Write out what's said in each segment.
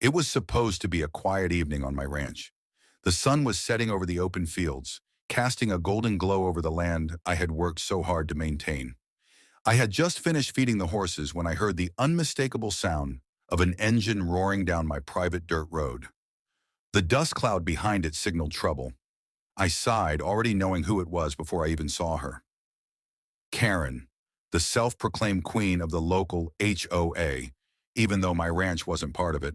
It was supposed to be a quiet evening on my ranch. The sun was setting over the open fields, casting a golden glow over the land I had worked so hard to maintain. I had just finished feeding the horses when I heard the unmistakable sound of an engine roaring down my private dirt road. The dust cloud behind it signaled trouble. I sighed, already knowing who it was before I even saw her. Karen, the self-proclaimed queen of the local HOA, even though my ranch wasn't part of it.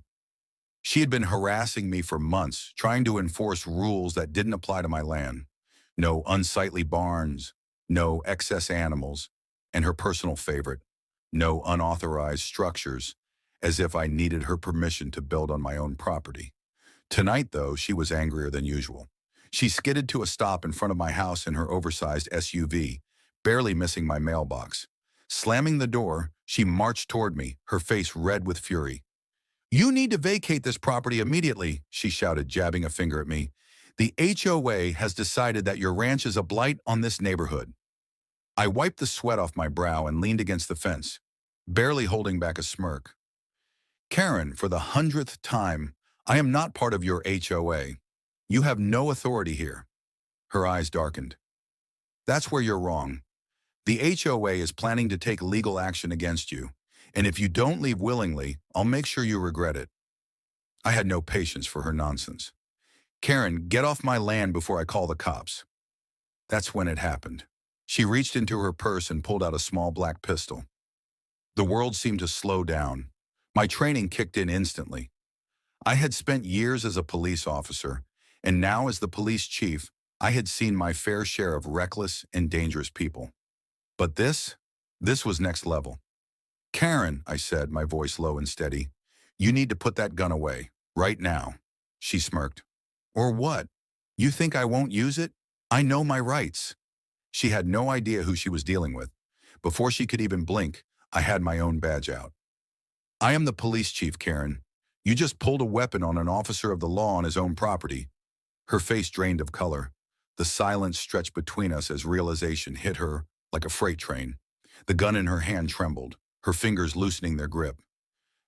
She had been harassing me for months, trying to enforce rules that didn't apply to my land. No unsightly barns, no excess animals, and her personal favorite, no unauthorized structures, as if I needed her permission to build on my own property. Tonight, though, she was angrier than usual. She skidded to a stop in front of my house in her oversized SUV, barely missing my mailbox. Slamming the door, she marched toward me, her face red with fury. "You need to vacate this property immediately," she shouted, jabbing a finger at me. "The HOA has decided that your ranch is a blight on this neighborhood." I wiped the sweat off my brow and leaned against the fence, barely holding back a smirk. "Karen, for the 100th time, I am not part of your HOA. You have no authority here." Her eyes darkened. "That's where you're wrong. The HOA is planning to take legal action against you, and if you don't leave willingly, I'll make sure you regret it." I had no patience for her nonsense. "Karen, get off my land before I call the cops." That's when it happened. She reached into her purse and pulled out a small black pistol. The world seemed to slow down. My training kicked in instantly. I had spent years as a police officer, and now as the police chief, I had seen my fair share of reckless and dangerous people. But this was next level. "Karen," I said, my voice low and steady, "you need to put that gun away, right now." She smirked. "Or what? You think I won't use it? I know my rights." She had no idea who she was dealing with. Before she could even blink, I had my own badge out. "I am the police chief, Karen. You just pulled a weapon on an officer of the law on his own property." Her face drained of color. The silence stretched between us as realization hit her like a freight train. The gun in her hand trembled, her fingers loosening their grip.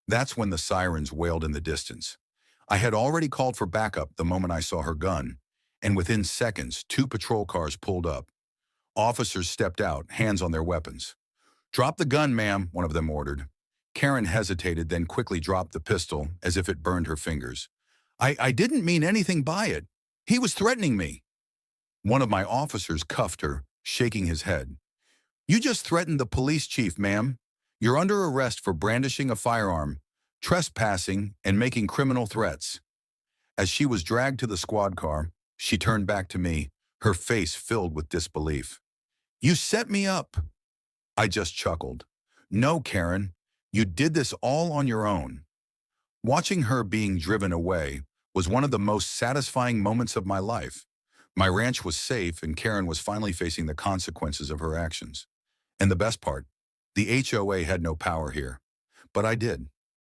That's when the sirens wailed in the distance. I had already called for backup the moment I saw her gun, and within seconds, 2 patrol cars pulled up. Officers stepped out, hands on their weapons. "Drop the gun, ma'am," one of them ordered. Karen hesitated, then quickly dropped the pistol as if it burned her fingers. I didn't mean anything by it. He was threatening me." One of my officers cuffed her, shaking his head. "You just threatened the police chief, ma'am. You're under arrest for brandishing a firearm, trespassing, and making criminal threats." As she was dragged to the squad car, she turned back to me, her face filled with disbelief. "You set me up." I just chuckled. "No, Karen, you did this all on your own." Watching her being driven away was one of the most satisfying moments of my life. My ranch was safe, and Karen was finally facing the consequences of her actions. And the best part, the HOA had no power here. But I did.